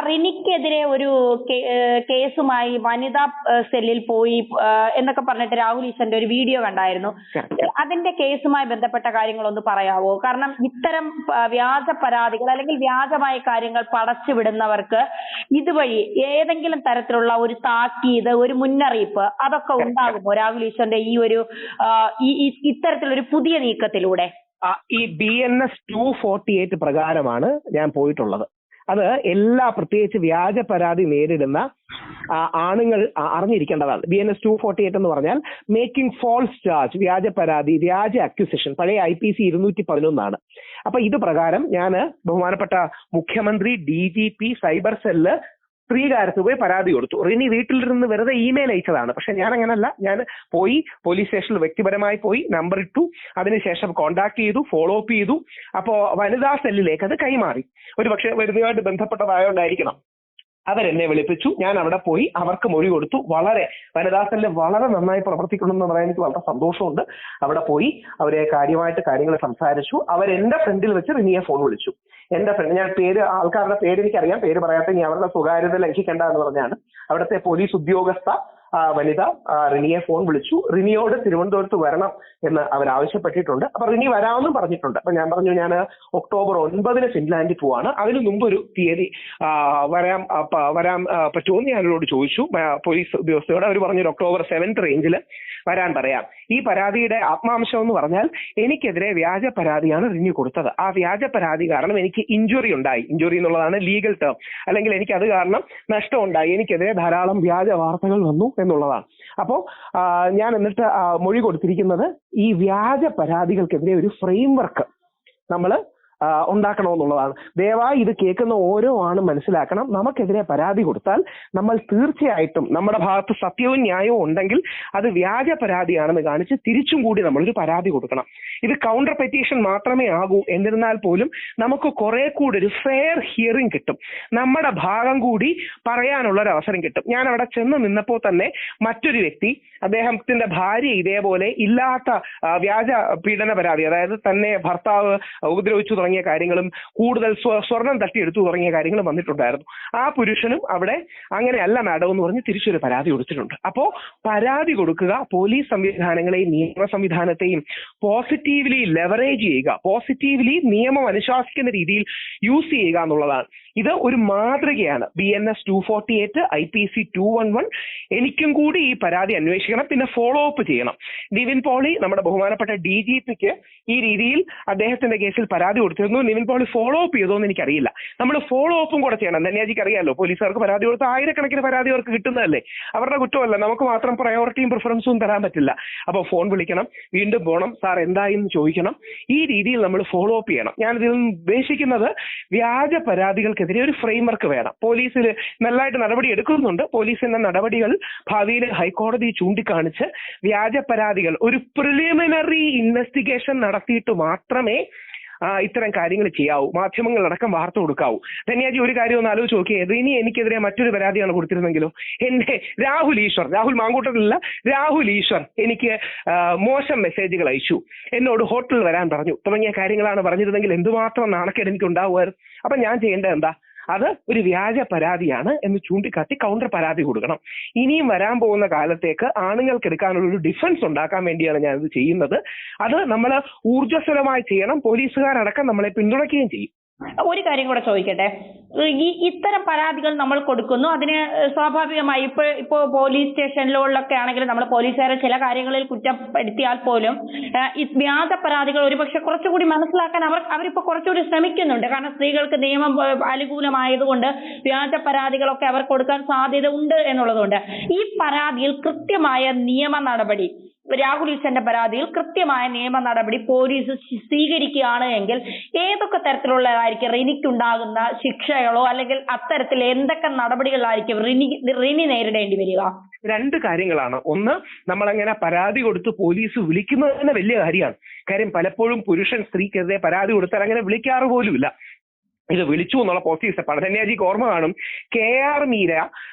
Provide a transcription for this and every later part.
റിനിക്കെതിരെ ഒരു കേസുമായി വനിതാ സെല്ലിൽ പോയി എന്നൊക്കെ പറഞ്ഞിട്ട് രാഹുൽ ഈശ്വറിന്റെ ഒരു വീഡിയോ കണ്ടായിരുന്നു. അതിന്റെ കേസുമായി ബന്ധപ്പെട്ട കാര്യങ്ങളൊന്ന് പറയാവോ? കാരണം ഇത്തരം വ്യാജ പരാതികൾ അല്ലെങ്കിൽ വ്യാജമായ കാര്യങ്ങൾ പടച്ചുവിടുന്നവർക്ക് ഇതുവഴി ഏതെങ്കിലും തരത്തിലുള്ള ഒരു താക്കീത്, ഒരു മുന്നറിയിപ്പ് അതൊക്കെ ഉണ്ടാകുമോ രാഹുൽ ഈശ്വറിന്റെ ഈ ഒരു ഇത്തരത്തിലൊരു പുതിയ നീക്കത്തിലൂടെ? ഈ BNS 248 പ്രകാരമാണ് ഞാൻ പോയിട്ടുള്ളത്. അത് പ്രത്യേകിച്ച് വ്യാജ പരാതി നേരിടുന്ന ആണുങ്ങൾ അറിഞ്ഞിരിക്കേണ്ടതാണ്. BNS 248 എന്ന് പറഞ്ഞാൽ മേക്കിംഗ് ഫോൾസ് ചാർജ്, വ്യാജ പരാതി, വ്യാജ അക്യൂസിഷൻ, പഴയ IPC 211 അപ്പൊ ഇത് പ്രകാരം ഞാൻ ബഹുമാനപ്പെട്ട മുഖ്യമന്ത്രി, DGP, സൈബർ സെല്ല് സ്ത്രീകാര്യത്ത് പോയി പരാതി കൊടുത്തു. റിനി വീട്ടിലിരുന്ന് വെറുതെ ഇമെയിൽ അയച്ചതാണ്. പക്ഷെ ഞാൻ അങ്ങനല്ല, ഞാൻ പോയി പോലീസ് സ്റ്റേഷനിൽ വ്യക്തിപരമായി പോയി നമ്പർ ഇട്ടു, അതിനുശേഷം കോൺടാക്ട് ചെയ്തു, ഫോളോ അപ്പ് ചെയ്തു. അപ്പോ വനിതാ സെല്ലിലേക്ക് അത് കൈമാറി. ഒരു പക്ഷെ വരുന്നതുമായിട്ട് ബന്ധപ്പെട്ടതായോണ്ടായിരിക്കണം അവരെന്നെ വിളിപ്പിച്ചു. ഞാൻ അവിടെ പോയി അവർക്ക് മൊഴി കൊടുത്തു. വനിതാ സെല്ല് വളരെ നന്നായി പ്രവർത്തിക്കണമെന്ന് പറയാൻ എനിക്ക് വളരെ സന്തോഷമുണ്ട്. അവിടെ പോയി അവരെ കാര്യമായിട്ട് കാര്യങ്ങൾ സംസാരിച്ചു. അവരെന്റെ ഫ്രണ്ടിൽ വെച്ച് റിനിയെ ഫോൺ വിളിച്ചു. എന്റെ ഫ്രണ്ട്, ഞാൻ ആൾക്കാരുടെ പേര് എനിക്കറിയാം, പേര് പറയാത്ത ഇനി അവരുടെ സ്വകാര്യത ലംഘിക്കേണ്ട എന്ന് പറഞ്ഞാണ് അവിടുത്തെ പോലീസ് ഉദ്യോഗസ്ഥ വനിത റിനിയെ ഫോൺ വിളിച്ചു. റിനിയോട് തിരുവനന്തപുരത്ത് വരണം എന്ന് അവർ ആവശ്യപ്പെട്ടിട്ടുണ്ട്. അപ്പൊ റിനി വരാമെന്നും പറഞ്ഞിട്ടുണ്ട്. അപ്പൊ ഞാൻ പറഞ്ഞു, ഞാൻ ഒക്ടോബർ 9 ഫിൻലാൻഡിൽ പോവാണ്, അതിനു മുമ്പ് ഒരു തീയതി വരാൻ പറ്റുമെന്ന് ഞാനോട് ചോദിച്ചു പോലീസ് ഉദ്യോഗസ്ഥയോട്. അവർ പറഞ്ഞു ഒക്ടോബർ 7 റേഞ്ചിൽ വരാൻ പറയാം. ഈ പരാതിയുടെ ആത്മാംശം എന്ന് പറഞ്ഞാൽ എനിക്കെതിരെ വ്യാജ പരാതിയാണ് റിനി കൊടുത്തത്. ആ വ്യാജ പരാതി കാരണം എനിക്ക് ഇഞ്ചുറി ഉണ്ടായി. ഇഞ്ചുറി എന്നുള്ളതാണ് ലീഗൽ ടേം. അല്ലെങ്കിൽ എനിക്ക് അത് കാരണം നഷ്ടം ഉണ്ടായി. എനിക്കെതിരെ ധാരാളം വ്യാജ വാർത്തകൾ വന്നു എന്നുള്ളതാണ്. അപ്പോൾ ഞാൻ എന്നിട്ട് മൊഴി കൊടുത്തിരിക്കുന്നത് ഈ വ്യാജ പരാതികൾക്കെതിരെ ഒരു ഫ്രെയിംവർക്ക് നമ്മൾ ഉണ്ടാക്കണമെന്നുള്ളതാണ്. ദയവായി ഇത് കേൾക്കുന്ന ഓരോ ആണും മനസ്സിലാക്കണം, നമുക്കെതിരെ പരാതി കൊടുത്താൽ നമ്മൾ തീർച്ചയായിട്ടും നമ്മുടെ ഭാഗത്ത് സത്യവും ന്യായവും ഉണ്ടെങ്കിൽ അത് വ്യാജ പരാതിയാണെന്ന് കാണിച്ച് തിരിച്ചും കൂടി നമ്മളൊരു പരാതി കൊടുക്കണം. ഇത് കൗണ്ടർ പെറ്റീഷൻ മാത്രമേ ആകൂ. എന്നിരുന്നാൽ പോലും നമുക്ക് കുറെ കൂടി ഒരു ഫെയർ ഹിയറിംഗ് കിട്ടും. നമ്മുടെ ഭാഗം കൂടി പറയാനുള്ള ഒരു അവസരം കിട്ടും. ഞാൻ അവിടെ ചെന്ന് നിന്നപ്പോൾ തന്നെ മറ്റൊരു വ്യക്തി, അദ്ദേഹത്തിന്റെ ഭാര്യ ഇതേപോലെ ഇല്ലാത്ത വ്യാജ പീഡന പരാതി, അതായത് തന്നെ ഭർത്താവ് ഉപദ്രവിച്ചു തുടങ്ങിയ കാര്യങ്ങളും കൂടുതൽ സ്വർണം തട്ടിയെടുത്തു തുടങ്ങിയ കാര്യങ്ങളും വന്നിട്ടുണ്ടായിരുന്നു. ആ പുരുഷനും അവിടെ അങ്ങനെയല്ല മാഡം എന്ന് പറഞ്ഞ് തിരിച്ചൊരു പരാതി കൊടുത്തിട്ടുണ്ട്. അപ്പോ പരാതി കൊടുക്കുക, പോലീസ് സംവിധാനങ്ങളെയും നിയമ സംവിധാനത്തെയും പോസിറ്റീവ്ലി ലെവറേജ് ചെയ്യുക, പോസിറ്റീവ്ലി നിയമം അനുശാസിക്കുന്ന രീതിയിൽ യൂസ് ചെയ്യുക എന്നുള്ളതാണ്. ഇത് ഒരു മാതൃകയാണ്. BNS 248, IPC 211. എനിക്കും കൂടി ഈ പരാതി അന്വേഷിക്കണം, പിന്നെ ഫോളോ അപ്പ് ചെയ്യണം. നിവിൻ പോളി, നമ്മുടെ ബഹുമാനപ്പെട്ട DGPക്ക് ഈ രീതിയിൽ അദ്ദേഹത്തിന്റെ കേസിൽ പരാതി കൊടുത്തിരുന്നു. നിവിൻ പോളി ഫോളോ അപ്പ് ചെയ്തോന്ന് എനിക്കറിയില്ല. നമ്മൾ ഫോളോ അപ്പും കൂടെ ചെയ്യണം. ധന്യാജിക്ക് അറിയാമല്ലോ, പോലീസുകാർക്ക് പരാതി കൊടുത്ത ആയിരക്കണക്കിന് പരാതി അവർക്ക് കിട്ടുന്നതല്ലേ, അവരുടെ കുറ്റമല്ല. നമുക്ക് മാത്രം പ്രയോറിറ്റിയും പ്രിഫറൻസും തരാൻ പറ്റില്ല. അപ്പോൾ ഫോൺ വിളിക്കണം, വീണ്ടും പോകണം, സാർ എന്തായെന്ന് ചോദിക്കണം. ഈ രീതിയിൽ നമ്മൾ ഫോളോ അപ്പ് ചെയ്യണം. ഞാനിതിൽ നിന്ന് ഉദ്ദേശിക്കുന്നത് വ്യാജ പരാതികൾക്കെതിരെ ഒരു ഫ്രെയിംവർക്ക് വേണം. പോലീസിൽ നല്ലതായിട്ട് നടപടി എടുക്കുന്നുണ്ട്. പോലീസിന്റെ നടപടികൾ ഭാവിയിൽ ഹൈക്കോടതി ചൂണ്ടിക്കാണിച്ച് വ്യാജ പരാതികൾ ഒരു പ്രിലിമിനറി ഇൻവെസ്റ്റിഗേഷൻ നടത്തിയിട്ട് മാത്രമേ ഇത്തരം കാര്യങ്ങൾ ചെയ്യാവൂ. മാധ്യമങ്ങളടക്കം വാർത്ത കൊടുക്കാവൂ. ധന്യാജി, ഒരു കാര്യം ഒന്ന് ആലോചിച്ച് നോക്കിയത്, ഇനി എനിക്കെതിരെ മറ്റൊരു പരാതിയാണ് കൊടുത്തിരുന്നെങ്കിലോ? എന്നെ രാഹുൽ മാങ്കൂട്ടത്തിലല്ല, രാഹുൽ ഈശ്വർ എനിക്ക് മോശം മെസ്സേജുകൾ അയച്ചു, എന്നോട് ഹോട്ടലിൽ വരാൻ പറഞ്ഞു തുടങ്ങിയ കാര്യങ്ങളാണ് പറഞ്ഞിരുന്നെങ്കിൽ എന്തുമാത്രം നാണക്കേട് എനിക്ക് ഉണ്ടാവുമായിരുന്നു. അപ്പൊ ഞാൻ ചെയ്യേണ്ടത് എന്താ? അത് ഒരു വ്യാജ പരാതിയാണ് എന്ന് ചൂണ്ടിക്കാട്ടി കൗണ്ടർ പരാതി കൊടുക്കണം. ഇനിയും വരാൻ പോകുന്ന കാലത്തേക്ക് ആണുങ്ങൾക്ക് എടുക്കാനുള്ള ഒരു ഡിഫൻസ് ഉണ്ടാക്കാൻ വേണ്ടിയാണ് ഞാൻ ഇത് ചെയ്യുന്നത്. അത് നമ്മൾ ഊർജ്ജസ്വലമായി ചെയ്യണം. പോലീസുകാരടക്കം നമ്മളെ പിന്തുണയ്ക്കുകയും ചെയ്യും. ഒരു കാര്യം കൂടെ ചോദിക്കട്ടെ, ഇത്തരം പരാതികൾ നമ്മൾ കൊടുക്കുന്നു, അതിന് സ്വാഭാവികമായി ഇപ്പോ പോലീസ് സ്റ്റേഷനിലൊക്കെ ആണെങ്കിൽ നമ്മൾ പോലീസുകാരെ ചില കാര്യങ്ങളിൽ കുറ്റപ്പെടുത്തിയാൽ പോലും ഈ വ്യാജ പരാതികൾ ഒരുപക്ഷെ കുറച്ചുകൂടി മനസ്സിലാക്കാൻ അവരിപ്പോ കുറച്ചുകൂടി ശ്രമിക്കുന്നുണ്ട്. കാരണം സ്ത്രീകൾക്ക് നിയമം അനുകൂലമായതുകൊണ്ട് വ്യാജ പരാതികളൊക്കെ അവർ കൊടുക്കാൻ സാധ്യത ഉണ്ട് എന്നുള്ളതുകൊണ്ട് ഈ പരാതിയിൽ കൃത്യമായ നിയമ നടപടി, രാഹുൽ ഈശ്വറിന്റെ പരാതിയിൽ കൃത്യമായ നിയമ നടപടി പോലീസ് സ്വീകരിക്കുകയാണ് എങ്കിൽ ഏതൊക്കെ തരത്തിലുള്ളതായിരിക്കും റിനിക്കുണ്ടാകുന്ന ശിക്ഷകളോ, അല്ലെങ്കിൽ അത്തരത്തിൽ എന്തൊക്കെ നടപടികളായിരിക്കും റിനി നേരിടേണ്ടി വരിക? രണ്ട് കാര്യങ്ങളാണ്. ഒന്ന്, നമ്മളങ്ങനെ പരാതി കൊടുത്ത് പോലീസ് വിളിക്കുന്നത് തന്നെ വലിയ കാര്യമാണ്. കാര്യം പലപ്പോഴും പുരുഷൻ സ്ത്രീക്കെതിരെ പരാതി കൊടുത്താൽ അങ്ങനെ വിളിക്കാറ് പോലുമില്ല. ഇത് വിളിച്ചു എന്നുള്ള പോസിറ്റീവ് സ്റ്റെപ്പാണ്. ധന്യാജിക്ക് ഓർമ്മ കാണും, KR മീര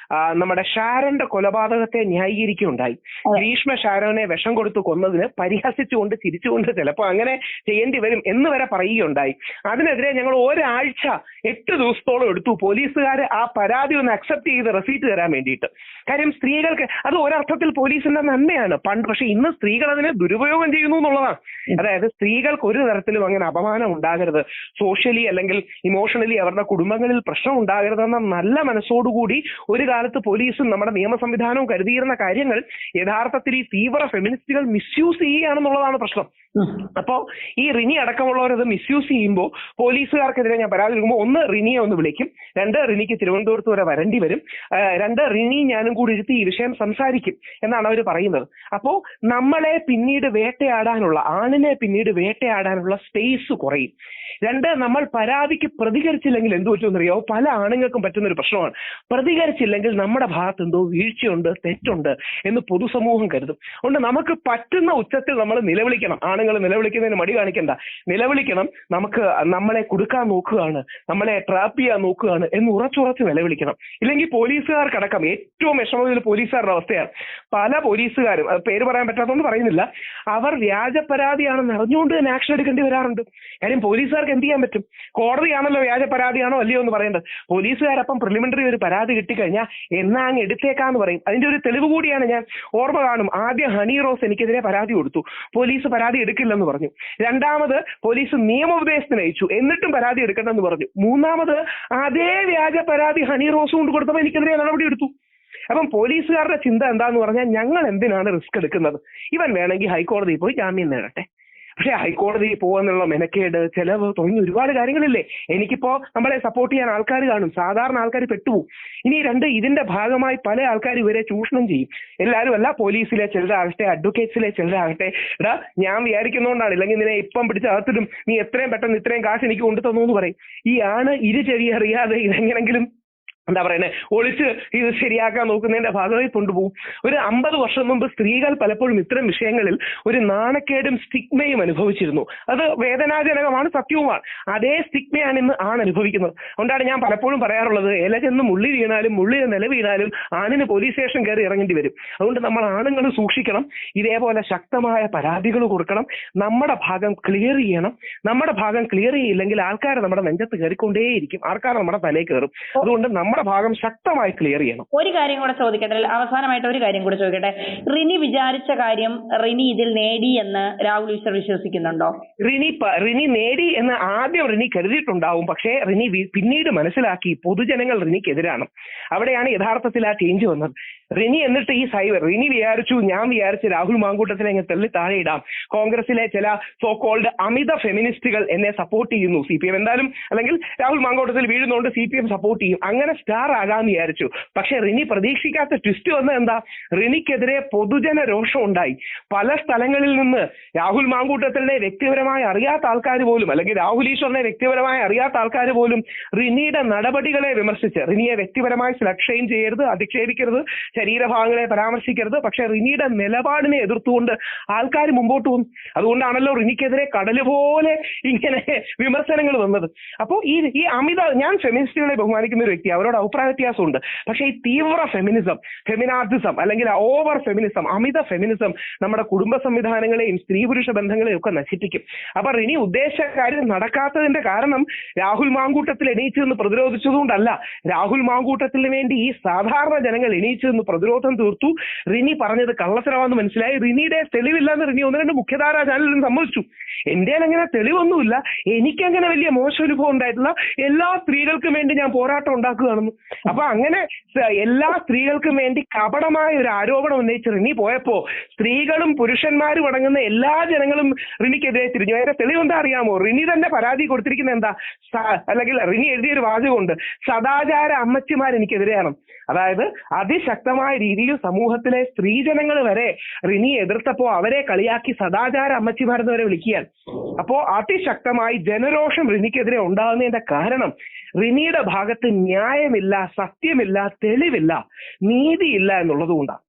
നമ്മുടെ ഷാരോന്റെ കൊലപാതകത്തെ ന്യായീകരിക്കുകയുണ്ടായി. ഗ്രീഷ്മ ഷാരോനെ വിഷം കൊടുത്തു കൊന്നതിന് പരിഹസിച്ചുകൊണ്ട് ചിരിച്ചുകൊണ്ട് ചിലപ്പോൾ അങ്ങനെ ചെയ്യേണ്ടി വരും എന്ന് വരെ പറയുകയുണ്ടായി. അതിനെതിരെ ഞങ്ങൾ ഒരാഴ്ച 8 ദിവസത്തോളം എടുത്തു പോലീസുകാർ ആ പരാതി ഒന്ന് അക്സെപ്റ്റ് ചെയ്ത് റെസീറ്റ് തരാൻ വേണ്ടിയിട്ട്. കാര്യം സ്ത്രീകൾക്ക് അത് ഒരർത്ഥത്തിൽ പോലീസിന്റെ നന്മയാണ് പണ്ട്, പക്ഷെ ഇന്ന് സ്ത്രീകൾ അതിനെ ദുരുപയോഗം ചെയ്യുന്നു എന്നുള്ളതാണ്. അതായത് സ്ത്രീകൾക്ക് ഒരു തരത്തിലും അങ്ങനെ അപമാനം ഉണ്ടാകരുത്, സോഷ്യലി അല്ലെങ്കിൽ ഇമോഷണലി അവരുടെ കുടുംബങ്ങളിൽ പ്രശ്നം ഉണ്ടാകരുതെന്ന നല്ല മനസ്സോടുകൂടി ഒരു കാലത്ത് പോലീസും നമ്മുടെ നിയമ സംവിധാനവും കരുതിയിരുന്ന കാര്യങ്ങൾ യഥാർത്ഥത്തിൽ ഈ തീവ്ര ഫെമിനിസ്റ്റുകൾ മിസ്യൂസ് ചെയ്യുകയാണെന്നുള്ളതാണ് പ്രശ്നം. അപ്പോ ഈ റിനി അടക്കമുള്ളവരത് മിസ്യൂസ് ചെയ്യുമ്പോൾ പോലീസുകാർക്കെതിരെ ഞാൻ പരാതി കൊടുക്കുമ്പോൾ 1 റിനിയെ ഒന്ന് വിളിക്കും, 2 റിനിക്ക് തിരുവനന്തപുരത്ത് വരെ വരേണ്ടി വരും, 2 റിനി ഞാനും കൂടി ഇരുത്തി ഈ വിഷയം സംസാരിക്കും എന്നാണ് അവർ പറയുന്നത്. അപ്പോ നമ്മളെ പിന്നീട് വേട്ടയാടാനുള്ള, ആണിനെ പിന്നീട് വേട്ടയാടാനുള്ള സ്പേസ് കുറയും. 2, നമ്മൾ പരാതിക്ക് പ്രതികരിച്ചില്ലെങ്കിൽ എന്ത് പറ്റുമെന്നറിയോ? പല ആണുങ്ങൾക്കും പറ്റുന്ന ഒരു പ്രശ്നമാണ്. പ്രതികരിച്ചില്ലെങ്കിൽ നമ്മുടെ ഭാഗത്ത് എന്തോ വീഴ്ചയുണ്ട്, തെറ്റുണ്ട് എന്ന് പൊതുസമൂഹം കരുതും. അതുകൊണ്ട് നമുക്ക് പറ്റുന്ന ഉച്ചത്തിൽ നമ്മൾ നിലവിളിക്കണം. ആണുങ്ങൾ നിലവിളിക്കുന്നതിന് മടി കാണിക്കണ്ട, നിലവിളിക്കണം. നമുക്ക് നമ്മളെ കൊടുക്കാൻ നോക്കുകയാണ്, നമ്മളെ ട്രാപ്പ് ചെയ്യാൻ നോക്കുകയാണ് എന്ന് ഉറച്ചുറച്ച് നിലവിളിക്കണം. ഇല്ലെങ്കിൽ പോലീസുകാർക്കടക്കം ഏറ്റവും വിഷമത്തിൽ പോലീസുകാരുടെ അവസ്ഥയാണ്. പല പോലീസുകാരും, പേര് പറയാൻ പറ്റാത്തതുകൊണ്ട് പറയുന്നില്ല, അവർ വ്യാജ പരാതിയാണെന്ന് അറിഞ്ഞുകൊണ്ട് തന്നെ ആക്ഷൻ എടുക്കേണ്ടി വരാറുണ്ട്. കാര്യം പോലീസുകാർക്ക് എന്ത് ചെയ്യാൻ പറ്റും? കോടതിയാണല്ലോ വ്യാജ പരാതിയാണോ അല്ലയോ എന്ന് പറയേണ്ടത്. പോലീസുകാരപ്പം പ്രിലിമിനറി ഒരു പരാതി കിട്ടിക്കഴിഞ്ഞാൽ എന്നാ അങ്ങ് എടുത്തേക്കാന്ന് പറയും. അതിന്റെ ഒരു തെളിവ് കൂടിയാണ്, ഞാൻ ഓർമ്മ കാണും, ആദ്യം ഹണി റോസ് എനിക്കെതിരെ പരാതി കൊടുത്തു, പോലീസ് പരാതി എടുക്കില്ലെന്ന് പറഞ്ഞു. 2ാമത് പോലീസ് നിയമോപദേശത്തിന് അയച്ചു, എന്നിട്ടും പരാതി എടുക്കണമെന്ന് പറഞ്ഞു. 3ാമത് അതേ വ്യാജ പരാതി ഹണി റോസ് കൊണ്ട് കൊടുത്തപ്പോൾ എനിക്കെതിരെ നടപടി എടുത്തു. അപ്പം പോലീസുകാരുടെ ചിന്ത എന്താന്ന് പറഞ്ഞാൽ, ഞങ്ങൾ എന്തിനാണ് റിസ്ക് എടുക്കുന്നത്? ഇവൻ വേണമെങ്കിൽ ഹൈക്കോടതിയിൽ പോയി ജാമ്യം നേടട്ടെ. പക്ഷെ ഹൈക്കോടതിയിൽ പോകുന്നുള്ള മെനക്കേട്, ചെലവ് തുടങ്ങി ഒരുപാട് കാര്യങ്ങളില്ലേ. എനിക്കിപ്പോ നമ്മളെ സപ്പോർട്ട് ചെയ്യാൻ ആൾക്കാർ കാണും, സാധാരണ ആൾക്കാർ പെട്ടുപോകും. ഇനി 2, ഇതിന്റെ ഭാഗമായി പല ആൾക്കാർ ഇവരെ ചൂഷണം ചെയ്യും. എല്ലാവരും അല്ല, പോലീസിലെ ചിലരാകട്ടെ, അഡ്വക്കേറ്റ്സിലെ ചിലരാകട്ടെ, ഞാൻ വിചാരിക്കുന്നതുകൊണ്ടാണ്, ഇല്ലെങ്കിൽ നിന്നെ ഇപ്പം പിടിച്ച് അകത്തിടും, നീ എത്രയും പെട്ടെന്ന് ഇത്രയും കാശ് എനിക്ക് കൊണ്ടു തന്നു എന്ന് പറയും. ഈ ആണ് ഇരു ചെവി അറിയാതെ ഇതെങ്ങനെങ്കിലും എന്താ പറയുന്നത് ഒളിച്ച് ഇത് ശരിയാക്കാൻ നോക്കുന്നതിന്റെ ഭാഗമായി കൊണ്ടുപോകും. ഒരു 50 വർഷം മുമ്പ് സ്ത്രീകൾ പലപ്പോഴും ഇത്തരം വിഷയങ്ങളിൽ ഒരു നാണക്കേടും സ്റ്റിഗ്മയും അനുഭവിച്ചിരുന്നു. അത് വേദനാജനകമാണ്, സത്യവുമാണ്. അതേ സ്റ്റിഗ്മയാണ് ഇന്ന് ആണ് അനുഭവിക്കുന്നത്. അതുകൊണ്ടാണ് ഞാൻ പലപ്പോഴും പറയാറുള്ളത്, ഇല ചെന്ന് മുള്ളി വീണാലും മുള്ളിന് നില വീണാലും ആണിന് പോലീസ് സ്റ്റേഷൻ കയറി ഇറങ്ങേണ്ടി വരും. അതുകൊണ്ട് നമ്മൾ ആണുങ്ങൾ സൂക്ഷിക്കണം, ഇതേപോലെ ശക്തമായ പരാതികൾ കൊടുക്കണം, നമ്മുടെ ഭാഗം ക്ലിയർ ചെയ്യണം. നമ്മുടെ ഭാഗം ക്ലിയർ ചെയ്യില്ലെങ്കിൽ ആൾക്കാർ നമ്മുടെ നെഞ്ചത്ത് കയറിക്കൊണ്ടേയിരിക്കും, ആൾക്കാർ നമ്മുടെ തലയിൽ കയറും. അതുകൊണ്ട് നമ്മുടെ ഭാഗം ശക്തമായി ക്ലിയർ ചെയ്യണം. ഒരു കാര്യം കൂടെ ചോദിക്കട്ടെ, അവസാനമായിട്ട് ഒരു കാര്യം കൂടെ ചോദിക്കട്ടെ. റിനി വിചാരിച്ച കാര്യം റിനി ഇതിൽ നേടി എന്ന് രാഹുൽ ഈശ്വർ വിശ്വസിക്കുന്നുണ്ടോ? റിനി നേടി എന്ന് ആദ്യം റിനി കരുതിയിട്ടുണ്ടാവും. പക്ഷേ റിനി പിന്നീട് മനസ്സിലാക്കി പൊതുജനങ്ങൾ റിനിക്കെതിരാണ്. അവിടെയാണ് യഥാർത്ഥത്തിൽ ആ ചേഞ്ച് വന്നത്. റിനി എന്നിട്ട് ഈ റിനി ഞാൻ വിചാരിച്ചു രാഹുൽ മാങ്കൂട്ടത്തിനെ അങ്ങ് തള്ളി താഴെയിടാം, കോൺഗ്രസിലെ ചില സോ കോൾഡ് അമിത ഫെമിനിസ്റ്റുകൾ എന്നെ സപ്പോർട്ട് ചെയ്യുന്നു, CPM എന്തായാലും അല്ലെങ്കിൽ രാഹുൽ മാങ്കൂട്ടത്തിൽ വീഴുന്നതുകൊണ്ട് CPM സപ്പോർട്ട് ചെയ്യും, അങ്ങനെ സ്റ്റാർ ആകാമെന്ന് വിചാരിച്ചു. പക്ഷെ റിനി പ്രതീക്ഷിക്കാത്ത ട്വിസ്റ്റ് വന്നത് എന്താ? റിനിക്കെതിരെ പൊതുജന രോഷം ഉണ്ടായി. പല സ്ഥലങ്ങളിൽ നിന്ന് രാഹുൽ മാങ്കൂട്ടത്തിനെ വ്യക്തിപരമായി അറിയാത്ത ആൾക്കാർ പോലും, അല്ലെങ്കിൽ രാഹുൽ ഈശ്വറിനെ വ്യക്തിപരമായി അറിയാത്ത ആൾക്കാർ പോലും റിനിയുടെ നടപടികളെ വിമർശിച്ച്, റിനിയെ വ്യക്തിപരമായി സ്ലക്ഷയും ചെയ്യരുത്, അധിക്ഷേപിക്കരുത്, ശരീരഭാഗങ്ങളെ പരാമർശിക്കരുത്, പക്ഷെ റിനിയുടെ നിലപാടിനെ എതിർത്തുകൊണ്ട് ആൾക്കാർ മുമ്പോട്ട് വന്നു. അതുകൊണ്ടാണല്ലോ റിനിക്കെതിരെ കടല് പോലെ ഇങ്ങനെ വിമർശനങ്ങൾ വന്നത്. അപ്പോൾ ഈ അമിത, ഞാൻ ഫെമിനിസ്റ്റുകളെ ബഹുമാനിക്കുന്ന ഒരു വ്യക്തി, അവരോട് അഭിപ്രായ വ്യത്യാസമുണ്ട്. പക്ഷേ ഈ തീവ്ര ഫെമിനിസം, ഫെമിനാർട്ടിസം അല്ലെങ്കിൽ ഓവർ ഫെമിനിസം, അമിത ഫെമിനിസം നമ്മുടെ കുടുംബ സംവിധാനങ്ങളെയും സ്ത്രീ പുരുഷ ബന്ധങ്ങളെയും ഒക്കെ നശിപ്പിക്കും. അപ്പൊ റിനി ഉദ്ദേശിച്ച കാര്യം നടക്കാത്തതിന്റെ കാരണം രാഹുൽ മാങ്കൂട്ടത്തിൽ എണീച്ചു നിന്ന് പ്രതിരോധിച്ചതുകൊണ്ടല്ല, രാഹുൽ മാങ്കൂട്ടത്തിന് വേണ്ടി ഈ സാധാരണ ജനങ്ങൾ എണീച്ചു നിന്ന് പ്രതിരോധം തീർത്തു. റിനി പറഞ്ഞത് കള്ളത്തരമാണെന്ന് മനസ്സിലായി. റിനിയുടെ തെളിവില്ലെന്ന് റിനി 1-2 മുഖ്യധാരാ ചാനലിലും സമ്മതിച്ചു. എന്റെ അങ്ങനെ തെളിവൊന്നുമില്ല, എനിക്കങ്ങനെ വലിയ മോശം അനുഭവം ഉണ്ടായിട്ടില്ല, എല്ലാ സ്ത്രീകൾക്കും വേണ്ടി ഞാൻ പോരാട്ടം ഉണ്ടാക്കുകയാണെന്ന്. അപ്പൊ അങ്ങനെ എല്ലാ സ്ത്രീകൾക്കും വേണ്ടി കപടമായ ഒരു ആരോപണം ഉന്നയിച്ച് റിനി പോയപ്പോ സ്ത്രീകളും പുരുഷന്മാരും അടങ്ങുന്ന എല്ലാ ജനങ്ങളും റിനിക്കെതിരെ തിരിഞ്ഞു. അതിന്റെ തെളിവെന്താ അറിയാമോ? റിനി തന്നെ പരാതി കൊടുത്തിരിക്കുന്നത് എന്താ, അല്ലെങ്കിൽ റിനി എഴുതിയൊരു വാചകമുണ്ട്, സദാചാര അമ്മച്ചിമാർ എനിക്കെതിരെയാണ്. അതായത് അതിശക്തമായ രീതിയിൽ സമൂഹത്തിലെ സ്ത്രീജനങ്ങൾ വരെ റിനി എതിർത്തപ്പോ അവരെ കളിയാക്കി സദാചാര അമ്മച്ചിമാരെന്ന് വരെ വിളിക്കുകയാണ്. അപ്പോ അതിശക്തമായി ജനരോഷം റിനിക്കെതിരെ ഉണ്ടാകുന്നതിന്റെ കാരണം റിനിയുടെ ഭാഗത്ത് ന്യായമില്ല, സത്യമില്ല, തെളിവില്ല, നീതിയില്ല എന്നുള്ളത് കൊണ്ടാണ്.